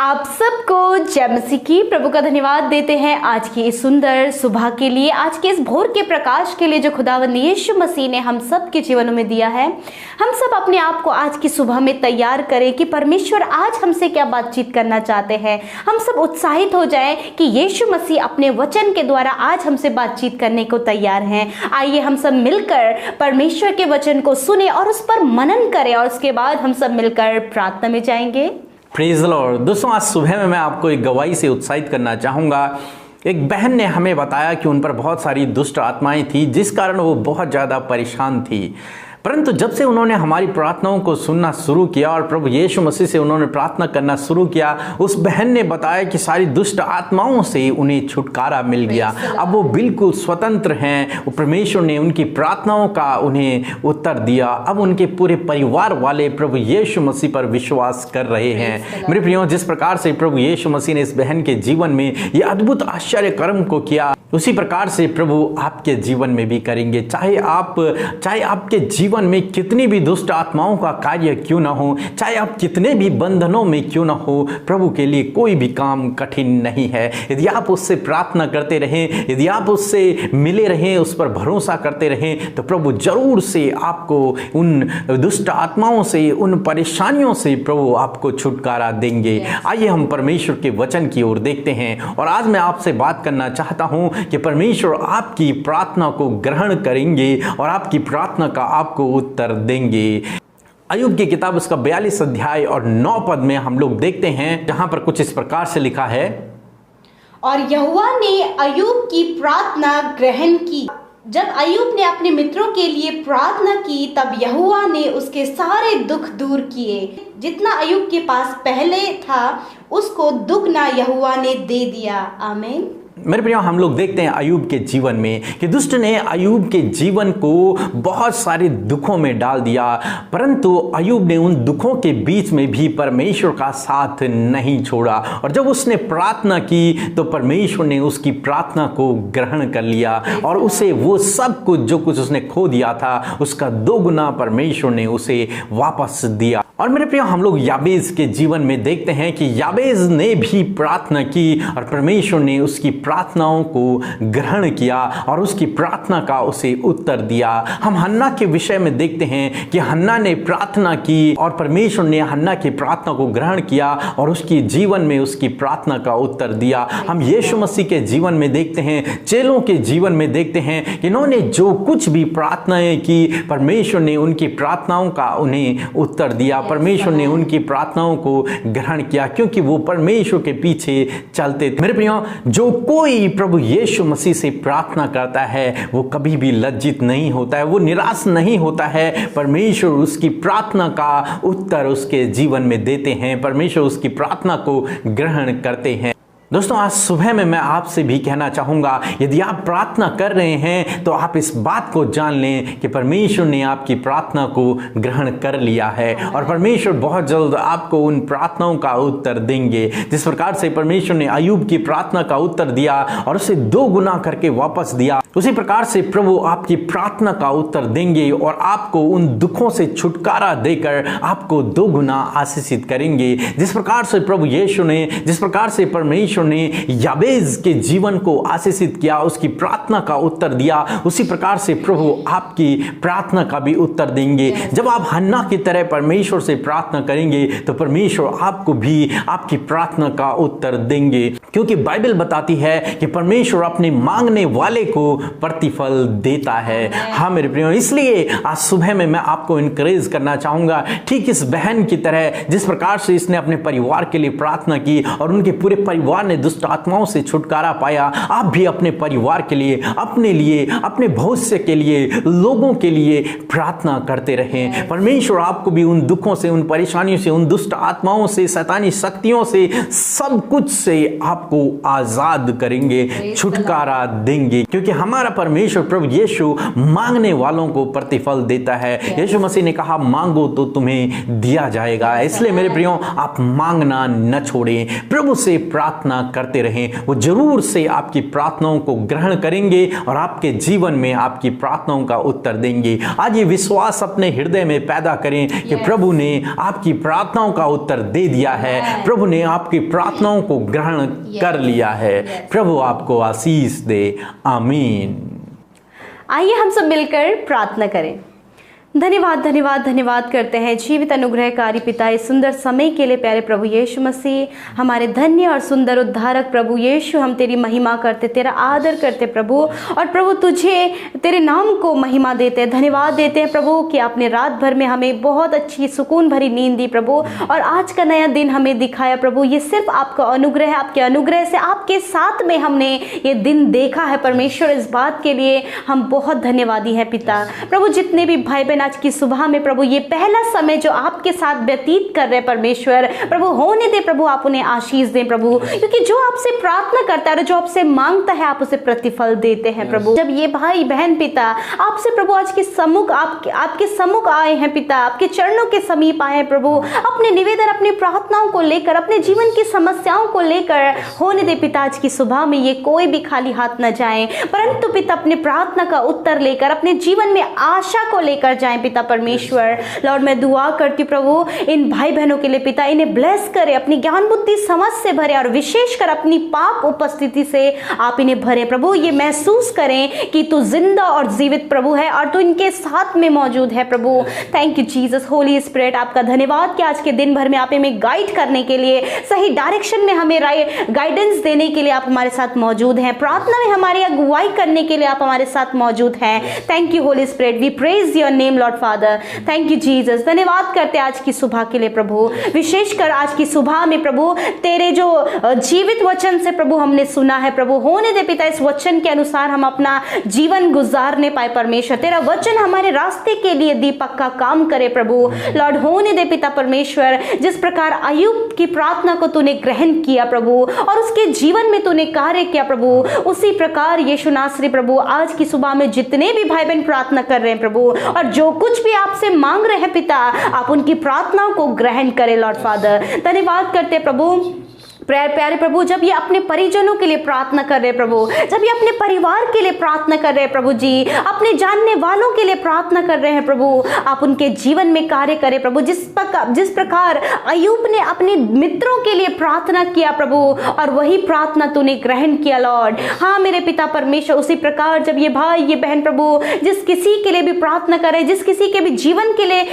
आप सबको जय मसीह की। प्रभु का धन्यवाद देते हैं आज की इस सुंदर सुबह के लिए, आज के इस भोर के प्रकाश के लिए जो खुदावंद यीशु मसीह ने हम सब के जीवनों में दिया है। हम सब अपने आप को आज की सुबह में तैयार करें कि परमेश्वर आज हमसे क्या बातचीत करना चाहते हैं। हम सब उत्साहित हो जाएं कि यीशु मसीह अपने वचन के द्वारा आज हमसे बातचीत करने को तैयार हैं। आइए हम सब मिलकर परमेश्वर के वचन को सुने और उस पर मनन करें और उसके बाद हम सब मिलकर प्रार्थना में जाएंगे। Praise the Lord. दोस्तों, आज सुबह में मैं आपको एक गवाही से उत्साहित करना चाहूँगा। एक बहन ने हमें बताया कि उन पर बहुत सारी दुष्ट आत्माएं थी, जिस कारण वो बहुत ज़्यादा परेशान थी। परंतु जब से उन्होंने हमारी प्रार्थनाओं को सुनना शुरू किया और प्रभु यीशु मसीह से उन्होंने प्रार्थना करना शुरू किया, उस बहन ने बताया कि सारी दुष्ट आत्माओं से उन्हें छुटकारा मिल गया। अब वो बिल्कुल स्वतंत्र हैं। परमेश्वर ने उनकी प्रार्थनाओं का उन्हें उत्तर दिया। अब उनके पूरे परिवार वाले प्रभु यीशु मसीह पर विश्वास कर रहे हैं। मेरे प्रियो, जिस प्रकार से प्रभु यीशु मसीह ने इस बहन के जीवन में ये अद्भुत आश्चर्य कर्म को किया, उसी प्रकार से प्रभु आपके जीवन में भी करेंगे। चाहे आपके जीवन में कितनी भी दुष्ट आत्माओं का कार्य क्यों ना हो, चाहे आप कितने भी बंधनों में क्यों ना हो, प्रभु के लिए कोई भी काम कठिन नहीं है। यदि आप उससे प्रार्थना करते रहें, यदि आप उससे मिले रहें, उस पर भरोसा करते रहें, तो प्रभु जरूर से आपको उन दुष्ट आत्माओं से, उन परेशानियों से प्रभु आपको छुटकारा देंगे। आइए हम परमेश्वर के वचन की ओर देखते हैं। और आज मैं आपसे बात करना चाहता हूं कि परमेश्वर आपकी प्रार्थना को ग्रहण करेंगे और आपकी प्रार्थना का आपको उत्तर देंगे। अय्यूब की किताब उसका 42 अध्याय और 9 पद में हम लोग देखते हैं, जहां पर कुछ इस प्रकार से लिखा है, और यहोवा ने अय्यूब की प्रार्थना ग्रहण की। जब अय्यूब ने अपने मित्रों के लिए प्रार्थना की, तब यहोवा ने उसके सारे दुख दूर किए। जितना अय्यूब के पास पहले था, उसको दुगना यहोवा ने दे दिया। आमीन। मेरे प्रियो, हम लोग देखते हैं अय्यूब के जीवन में कि दुष्ट ने अय्यूब के जीवन को बहुत सारे दुखों में डाल दिया, परंतु अय्यूब ने उन दुखों के बीच में भी परमेश्वर का साथ नहीं छोड़ा। और जब उसने प्रार्थना की तो परमेश्वर ने उसकी प्रार्थना को ग्रहण कर लिया और उसे वो सब कुछ जो कुछ उसने खो दिया था, उसका दोगुना परमेश्वर ने उसे वापस दिया। और मेरे प्रियो, हम लोग याबेज के जीवन में देखते हैं कि याबेज ने भी प्रार्थना की और परमेश्वर ने उसकी प्रार्थनाओं को ग्रहण किया और उसकी प्रार्थना का उसे उत्तर दिया। हम हन्ना के विषय में देखते हैं कि हन्ना ने प्रार्थना की और परमेश्वर ने हन्ना की प्रार्थना को ग्रहण किया और उसकी जीवन में उसकी प्रार्थना का उत्तर दिया। हम यीशु मसीह के जीवन में देखते हैं, चेलों के जीवन में देखते हैं कि इन्होंने जो कुछ भी प्रार्थनाएं की, परमेश्वर ने उनकी प्रार्थनाओं का उन्हें उत्तर दिया। परमेश्वर ने उनकी प्रार्थनाओं को ग्रहण किया, क्योंकि वो परमेश्वर के पीछे चलते थे। मेरे प्रियो, जो कोई प्रभु यीशु मसीह से प्रार्थना करता है, वो कभी भी लज्जित नहीं होता है, वो निराश नहीं होता है। परमेश्वर उसकी प्रार्थना का उत्तर उसके जीवन में देते हैं। परमेश्वर उसकी प्रार्थना को ग्रहण करते हैं। दोस्तों, आज सुबह में मैं आपसे भी कहना चाहूँगा, यदि आप प्रार्थना कर रहे हैं तो आप इस बात को जान लें कि परमेश्वर ने आपकी प्रार्थना को ग्रहण कर लिया है और परमेश्वर बहुत जल्द आपको उन प्रार्थनाओं का उत्तर देंगे। जिस प्रकार से परमेश्वर ने अय्यूब की प्रार्थना का उत्तर दिया और उसे 2 गुना करके वापस दिया, उसी प्रकार से प्रभु आपकी प्रार्थना का उत्तर देंगे और आपको उन दुखों से छुटकारा देकर आपको 2 गुना आशीषित करेंगे। जिस प्रकार से प्रभु यीशु ने, जिस प्रकार से परमेश्वर ने याबेज के जीवन को आशीषित किया, उसकी प्रार्थना का उत्तर दिया, उसी प्रकार से प्रभु आपकी प्रार्थना का भी उत्तर देंगे। जब आप हन्ना की तरह परमेश्वर से प्रार्थना करेंगे तो परमेश्वर आपको भी आपकी प्रार्थना का उत्तर देंगे, क्योंकि बाइबल बताती है कि परमेश्वर अपने मांगने वाले को प्रतिफल देता है। हाँ मेरे प्रियो, इसलिए आज सुबह में मैं आपको इनकरेज करना चाहूंगा, ठीक इस बहन की तरह जिस प्रकार से इसने अपने परिवार के लिए प्रार्थना की और उनके पूरे परिवार ने दुष्ट आत्माओं से छुटकारा पाया, आप भी अपने परिवार के लिए, अपने लिए, अपने भविष्य के लिए, लोगों के लिए प्रार्थना करते रहें। परमेश्वर आपको भी उन दुखों से, उन परेशानियों से, उन दुष्ट आत्माओं से, शैतानी शक्तियों से, सब कुछ से आपको आजाद करेंगे, छुटकारा देंगे, क्योंकि हमारा परमेश्वर प्रभु यीशु मांगने वालों को प्रतिफल देता है। यीशु मसीह ने कहा, मांगो तो तुम्हें दिया जाएगा। इसलिए मेरे प्रियो, आप मांगना न छोड़ें, प्रभु से प्रार्थना करते रहें, वो जरूर से आपकी प्रार्थनाओं को ग्रहण करेंगे और आपके जीवन में आपकी प्रार्थनाओं का उत्तर देंगे। आज ये विश्वास अपने हृदय में पैदा करें कि प्रभु ने आपकी प्रार्थनाओं का उत्तर दे दिया है, प्रभु ने आपकी प्रार्थनाओं को ग्रहण कर लिया है। प्रभु आपको आशीष दे। आमीन। आइए हम सब मिलकर प्रार्थना करें। धन्यवाद धन्यवाद धन्यवाद करते हैं जीवित अनुग्रहकारी पिता, इस सुंदर समय के लिए प्यारे प्रभु यीशु मसीह, हमारे धन्य और सुंदर उद्धारक प्रभु यीशु, हम तेरी महिमा करते, तेरा आदर करते प्रभु, और प्रभु तुझे, तेरे नाम को महिमा देते हैं, धन्यवाद देते हैं प्रभु कि आपने रात भर में हमें बहुत अच्छी सुकून भरी नींद दी प्रभु, और आज का नया दिन हमें दिखाया प्रभु। ये सिर्फ आपका अनुग्रह है, आपके अनुग्रह से आपके साथ में हमने ये दिन देखा है परमेश्वर। इस बात के लिए हम बहुत धन्यवादी हैं पिता। प्रभु जितने भी भाई बहन आज की सुबह में प्रभु ये पहला समय जो आपके साथ व्यतीत कर रहे परमेश्वर, प्रभु होने दे प्रभु, आप उन्हें आशीष दें प्रभु, क्योंकि जो आपसे प्रार्थना करता है, जो आपसे मांगता है, आप उसे प्रतिफल देते हैं प्रभु। जब ये भाई बहन पिता आपसे प्रभु आज के सम्मुख आपके सम्मुख आए हैं पिता, आपके चरणों के समीप आए हैं प्रभु, अपने निवेदन, अपनी प्रार्थनाओं को लेकर, अपने जीवन की समस्याओं को लेकर, होने दे पिता आज की सुबह में ये कोई भी खाली हाथ न जाए, परंतु पिता अपने प्रार्थना का उत्तर लेकर, अपने जीवन में आशा को लेकर जाए पिता परमेश्वर। लॉर्ड मैं दुआ करती प्रभु इन भाई बहनों के लिए पिता, इन्हें ब्लेस करे, अपनी ज्ञान बुद्धि समझ से भरे, और विशेषकर अपनी पाक उपस्थिति से आप इन्हें भरे प्रभु। ये महसूस करें कि तू जिंदा और जीवित प्रभु है और तू इनके साथ में मौजूद है प्रभु। Thank you Jesus. Holy spirit आपका धन्यवाद कि आज के दिन भर में आप हमें गाइड करने के लिए, सही डायरेक्शन में हमें गाइडेंस देने के लिए आप हमारे साथ मौजूद हैं, प्रार्थना में हमारी अगुवाई करने के लिए आप हमारे साथ मौजूद हैं। Thank you Holy Spirit, we praise your name Lord Father. Thank you Jesus. धन्यवाद करते आज की सुबह के लिए प्रभु, विशेषकर आज की सुबह में प्रभु तेरे जो जीवित वचन से प्रभु हमने सुना है प्रभु, होने दे पिता इस वचन के अनुसार हम अपना जीवन गुजारने पाए परमेश्वर। तेरा वचन हमारे रास्ते के लिए दीपक का काम करे प्रभु। लॉर्ड होने दे पिता परमेश्वर, जिस प्रकार अय्यूब की प्रार्थना को तूने ग्रहण किया प्रभु और उसके जीवन में तूने कार्य किया प्रभु, उसी प्रकार यीशु नासरी प्रभु आज की सुबह में जितने भी भाई बहन प्रार्थना कर रहे हैं प्रभु, और जो कुछ भी आपसे मांग रहे हैं पिता, आप उनकी प्रार्थनाओं को ग्रहण करें लॉर्ड फादर। धन्यवाद करते प्रभु प्यारे प्रभु, जब ये अपने परिजनों के लिए प्रार्थना कर रहे हैं प्रभु, जब ये अपने परिवार के लिए प्रार्थना कर रहे हैं प्रभु जी, अपने जानने वालों के लिए प्रार्थना कर रहे हैं प्रभु, आप उनके जीवन में कार्य करें प्रभु। जिस प्रकार अय्यूब ने अपने मित्रों के लिए प्रार्थना किया प्रभु, और वही प्रार्थना तूने ग्रहण किया लॉर्ड। हाँ मेरे पिता परमेश्वर, उसी प्रकार जब ये भाई ये बहन प्रभु जिस किसी के लिए भी प्रार्थना करे, जिस किसी के भी जीवन के लिए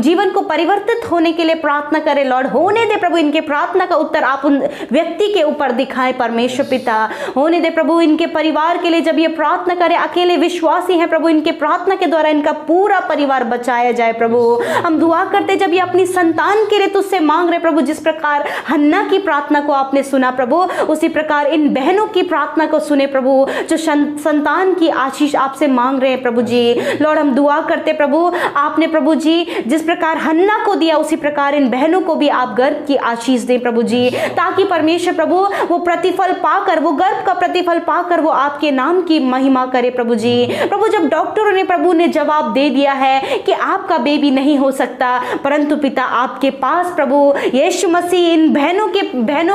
जीवन को परिवर्तित होने के लिए प्रार्थना करे लॉर्ड, होने दे प्रभु इनके प्रार्थना का उत्तर आप उन व्यक्ति के ऊपर दिखाए परमेश्वर पिता। होने दे प्रभु इनके परिवार के लिए, जब ये प्रार्थना करे, अकेले विश्वासी हैं प्रभु, इनके प्रार्थना के द्वारा इनका पूरा परिवार बचाया जाए प्रभु। हम दुआ करते जब ये अपनी संतान के लिए तुझसे मांग रहे प्रभु, जिस प्रकार हन्ना की प्रार्थना को आपने सुना प्रभु, उसी प्रकार इन बहनों की प्रार्थना को सुने प्रभु, जो संतान की आशीष आपसे मांग रहे हैं प्रभु जी। लॉर्ड हम दुआ करते प्रभु, आपने प्रभु जी जिस प्रकार हन्ना को दिया, उसी प्रकार इन बहनों को भी आप गर्भ की आशीष दें प्रभु जी, ताकि परमेश्वर प्रभु वो प्रतिफल पाकर, वो गर्भ का प्रतिफल पाकर वो आपके नाम की महिमा करे प्रभु जी। प्रभु जब डॉक्टरों ने प्रभु ने जवाब दे दिया है कि आपका बेबी नहीं हो सकता, परंतु पिता आपके पास प्रभु यीशु मसीह इन बहनों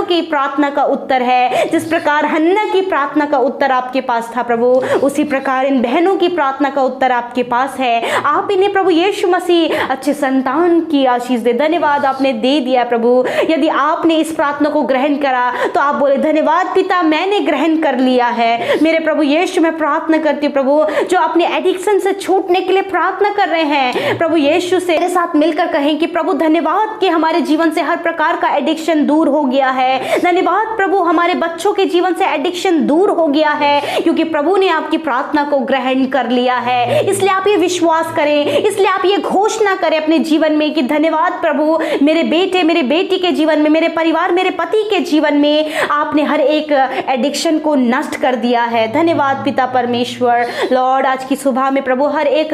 की प्रार्थना का उत्तर है। जिस प्रकार हन्ना की प्रार्थना का उत्तर आपके पास था प्रभु, उसी प्रकार इन बहनों की प्रार्थना का उत्तर आपके पास है। आप इन्हें प्रभु यीशु मसीह अच्छे संतान की आशीष दे। धन्यवाद आपने दे दिया प्रभु। यदि आपने इस प्रार्थना को ग्रहण करा तो आप बोले धन्यवाद पिता, मैंने ग्रहण कर लिया है। मेरे प्रभु यीशु मैं प्रार्थना करती हूँ प्रभु, जो अपने एडिक्शन से छूटने के लिए प्रार्थना कर रहे हैं प्रभु यीशु से मेरे साथ मिलकर कहें कि प्रभु धन्यवाद कि हमारे जीवन से हर प्रकार का एडिक्शन दूर हो गया है। धन्यवाद प्रभु हमारे बच्चों के जीवन से एडिक्शन दूर हो गया है, क्योंकि प्रभु ने आपकी प्रार्थना को ग्रहण कर लिया है। इसलिए आप ये विश्वास करें, इसलिए आप ये घोषणा करें अपने जीवन में कि धन्यवाद प्रभु, मेरे बेटे मेरे बेटी के जीवन में, मेरे परिवार मेरे पति के जीवन में आपने हर एक एडिक्शन को नष्ट कर दिया है। धन्यवाद पिता परमेश्वर। लॉर्ड आज की सुबह में प्रभु हर एक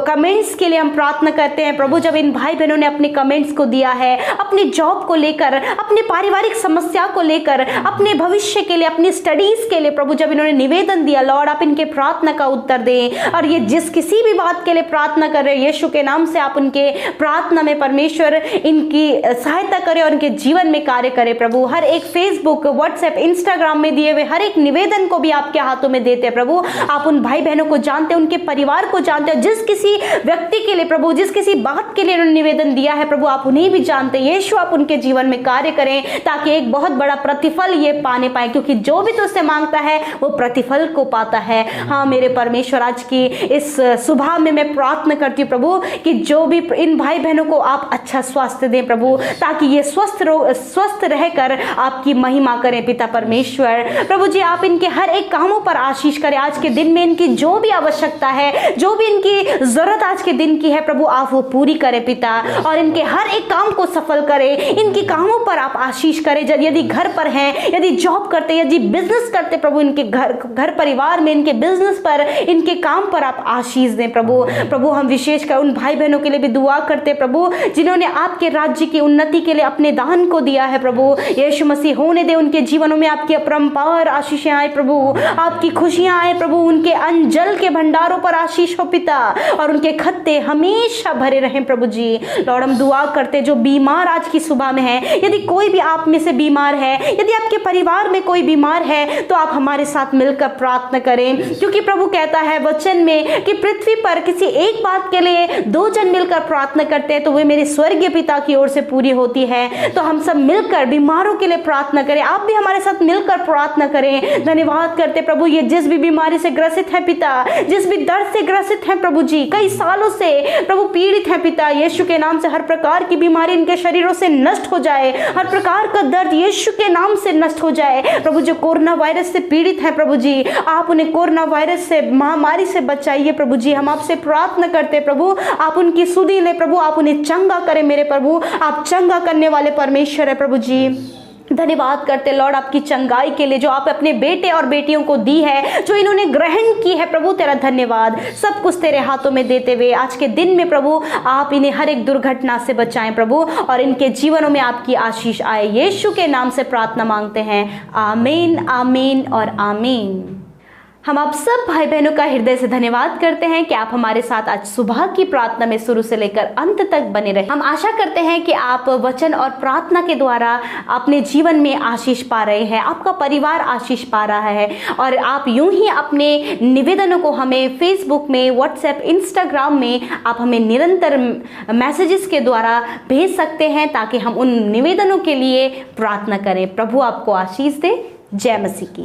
कमेंट्स के लिए हम प्रार्थना करते हैं प्रभु, जब इन भाई बहनों ने अपने कमेंट्स को दिया है, अपनी जॉब को लेकर, अपने पारिवारिक समस्या को लेकर, अपने भविष्य के लिए, अपनी स्टडीज के लिए प्रभु जब इन्होंने निवेदन दिया लॉर्ड, आप इनके प्रार्थना का उत्तर दें। और ये जिस किसी भी बात के लिए प्रार्थना कर रहे हैं यीशु के नाम से, आप उनके प्रार्थना में परमेश्वर इनकी सहायता करें और उनके जीवन में कार्य करें प्रभु। प्रभु। हर एक फेसबुक, व्हाट्सएप, इंस्टाग्राम में दिए हुए हर एक निवेदन को भी आपके हाथों में देते हैं प्रभु। आप उन भाई बहनों को जानते हैं, उनके परिवार को जानते हैं। जिस किसी व्यक्ति के लिए प्रभु, जिस किसी बात के लिए उन्होंने निवेदन दिया है प्रभु, आप उन्हें भी जानते हैं। यीशु आप उनके जीवन में कार्य करें ताकि एक बहुत बड़ा प्रतिफल ये पाने पाए, क्योंकि जो भी तुझसे मांगता है वो प्रतिफल को पाता है। हाँ मेरे परमेश्वर, आज की इस सुबह में मैं प्रार्थना करती हूँ प्रभु कि जो भी इन भाई बहनों को आप अच्छा स्वास्थ्य दें प्रभु, ताकि ये स्वस्थ रहकर आपकी महिमा करें पिता परमेश्वर। प्रभु जी आप इनके हर एक कामों पर आशीष करें। आज के दिन में इनकी जो भी आवश्यकता है, जो भी इनकी जरूरत आज के दिन की है प्रभु, आप वो पूरी करें पिता, और इनके हर एक काम को सफल करें। इनके कामों पर आप आशीष करें। यदि घर पर हैं, यदि जॉब करते, यदि बिजनेस करते प्रभु, इनके घर परिवार में, इनके बिजनेस पर, इनके काम पर आप आशीष दें प्रभु। प्रभु हम विशेषकर उन भाई बहनों के लिए भी दुआ करते प्रभु जिन्होंने आपके राज्य की उन्नति के लिए अपने दान को दिया है प्रभु। यीशु मसीह होने दे उनके जीवनों में आपकी अपरंपार आशीषें आए प्रभु, आपकी खुशियां आए प्रभु। उनके अंजल के भंडारों पर आशीष हो पिता, और उनके खत्ते हमेशा भरे रहें प्रभु जी। लॉर्ड हम दुआ करते जो बीमार आज की सुबह में है, यदि कोई भी आप में से बीमार है, यदि आपके परिवार में कोई बीमार है, तो आप हमारे साथ मिलकर प्रार्थना करें, क्योंकि प्रभु कहता है वचन में कि पृथ्वी पर किसी एक बात के लिए 2 जन मिलकर प्रार्थना करते हैं तो वे मेरे स्वर्गीय पिता की ओर से पूरी होती है। तो हम सब मिलकर बीमारों के लिए प्रार्थना करें। आप भी हमारे साथ मिलकर प्रार्थना करें। धन्यवाद करते प्रभु, ये जिस भी बीमारी से ग्रसित है पिता, जिस भी दर्द से ग्रसित है प्रभु जी, कई सालों से प्रभु पीड़ित है पिता, यीशु के नाम से हर प्रकार की बीमारी इनके शरीरों से नष्ट हो जाए। हर प्रकार का दर्द यीशु के नाम से नष्ट हो जाए प्रभु। जो कोरोना वायरस से पीड़ित है प्रभु जी, आप उन्हें कोरोना वायरस से, महामारी से बचाइए प्रभु जी। हम आपसे प्रार्थना करते प्रभु, आप उनकी सुधि ले प्रभु, आप उन्हें चंगा करें मेरे प्रभु। आप चंगा करने वाले परमेश्वर है प्रभु जी। धन्यवाद करते लॉर्ड आपकी चंगाई के लिए जो आप अपने बेटे और बेटियों को दी है, जो इन्होंने ग्रहण की है प्रभु। तेरा धन्यवाद। सब कुछ तेरे हाथों में देते हुए आज के दिन में प्रभु आप इन्हें हर एक दुर्घटना से बचाएं प्रभु, और इनके जीवनों में आपकी आशीष आए। यीशु के नाम से प्रार्थना मांगते हैं, आमीन, आमीन और आमीन। हम आप सब भाई बहनों का हृदय से धन्यवाद करते हैं कि आप हमारे साथ आज सुबह की प्रार्थना में शुरू से लेकर अंत तक बने रहे। हम आशा करते हैं कि आप वचन और प्रार्थना के द्वारा अपने जीवन में आशीष पा रहे हैं, आपका परिवार आशीष पा रहा है, और आप यूं ही अपने निवेदनों को हमें फेसबुक में, व्हाट्सएप, इंस्टाग्राम में आप हमें निरंतर मैसेजेस के द्वारा भेज सकते हैं ताकि हम उन निवेदनों के लिए प्रार्थना करें। प्रभु आपको आशीष दे। जय मसीह की।